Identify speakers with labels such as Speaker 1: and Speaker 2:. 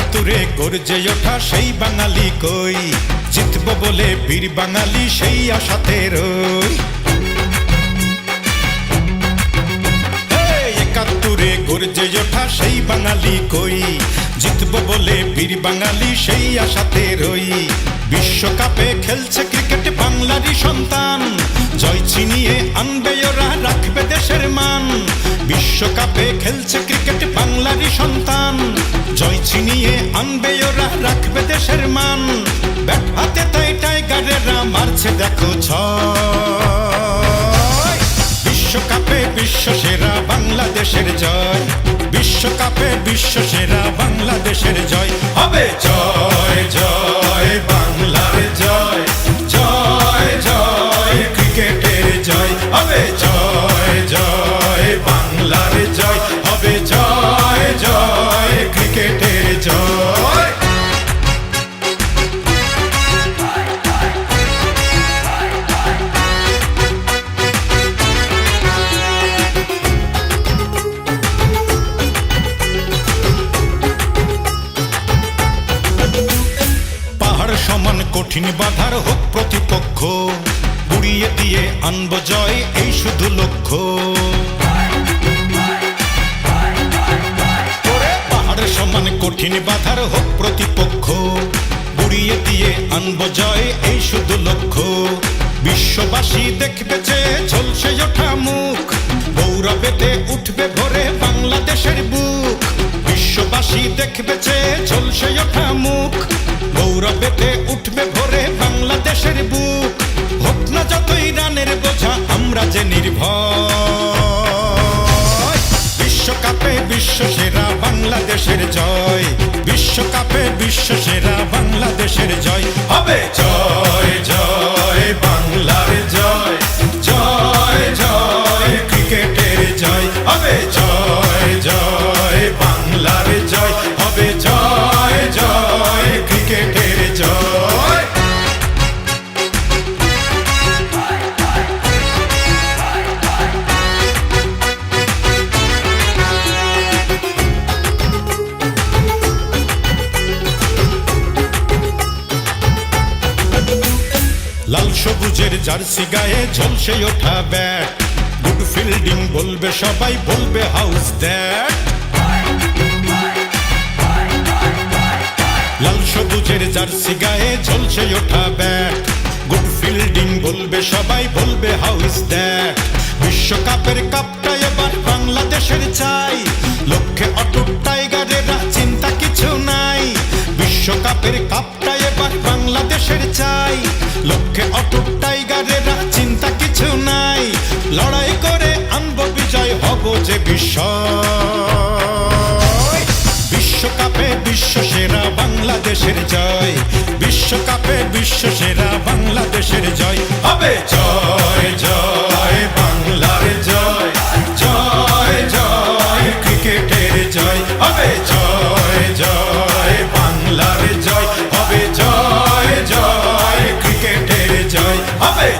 Speaker 1: একাত্তরে গর্জে ওঠা সেই বাঙালি কই, জিতবো বলে বীর বাঙালি সেই আশাতে রই। একাত্তরে গর্জে ওঠা সেই বাঙালি কই, জিতবো বলে বীর বাঙালি সেই আশাতে রই। বিশ্বকাপে খেলছে ক্রিকেট বাংলারই সন্তান, জয় ছিনিয়ে আনবে ওরা, রাখবে দেশের মান। বিশ্বকাপে খেলছে ক্রিকেট বাংলারই সন্তান, জয় ছিনিয়ে আনবে ওরা, রাখবে দেশের মান। ব্যাট হাতে তাই টাইগারেরা মারছে দেখো ছয়। বিশ্বকাপে বিশ্ব সেরা বাংলাদেশের জয়, বিশ্বকাপে বিশ্ব সেরা বাংলাদেশের জয় হবে। জয় জয় বাংলার জয়, জয় জয় ক্রিকেটের জয় হবে। জয় জয় বাংলার জয় হবে, জয় জয় ক্রিকেটের জয়। সমান কঠিন বাধার হোক প্রতিপক্ষ, উড়িয়ে দিয়ে আনব জয় এই শুধু লক্ষ্য। পাহাড় সমান কঠিন বাধার হোক প্রতিপক্ষ, উড়িয়ে দিয়ে আনব জয় এই শুধু লক্ষ্য। বিশ্ববাসী দেখবে যে ঝলসে ওঠা মুখ, গৌরবেতে উঠবে ভরে বাংলাদেশের বুক। বিশ্ববাসী দেখবে যে ঝলসে ওঠা মুখ, গৌরবেতে উঠবে ভরে বাংলাদেশের বুক। হোক না যতই রানের বোঝা আমরা যে নির্ভয়। বিশ্বকাপে বিশ্ব সেরা বাংলাদেশের জয়, বিশ্বকাপে বিশ্ব সেরা বাংলাদেশের জয় হবে। জয় জয় বাংলার জয়, জয় জয় ক্রিকেটের জয় হবে। জয় জয় বাংলার জয় হবে, জয় জয় ক্রিকেটের জয়। লাল সবুজের জার্সি গায়ে ঝলসে ওঠা ব্যাট, গুড ফিল্ডিং বলবে সবাই, বলবে হাউস দ্যাট। লাল সবুজের জার্সি গায়ে ঝলসে ওঠা ব্যাট, গুড ফিল্ডিং বলবে সবাই, বলবে হাউস দ্যাট। বিশ্বকাপের কাপটা এবার বাংলাদেশের চাই, লক্ষ্যে অটুট টাইগারেরা চিন্তা কিছু নাই। বিশ্বকাপের কাপটা এবার বাংলাদেশের চাই, লক্ষ্যে অটুট টাইগারেরা চিন্তা কিছু নাই। লড়াই করে আনব বিজয়, হব যে বিশ্বয়। বিশ্বকাপে বিশ্ব সেরা বাংলাদেশের জয়, বিশ্বকাপে বিশ্ব সেরা বাংলাদেশের জয় হবে। জয় জয় বাংলার জয়, জয় জয় ক্রিকেটের জয় হবে। জয় জয় বাংলার জয় হবে, জয় জয় ক্রিকেটের জয় হবে।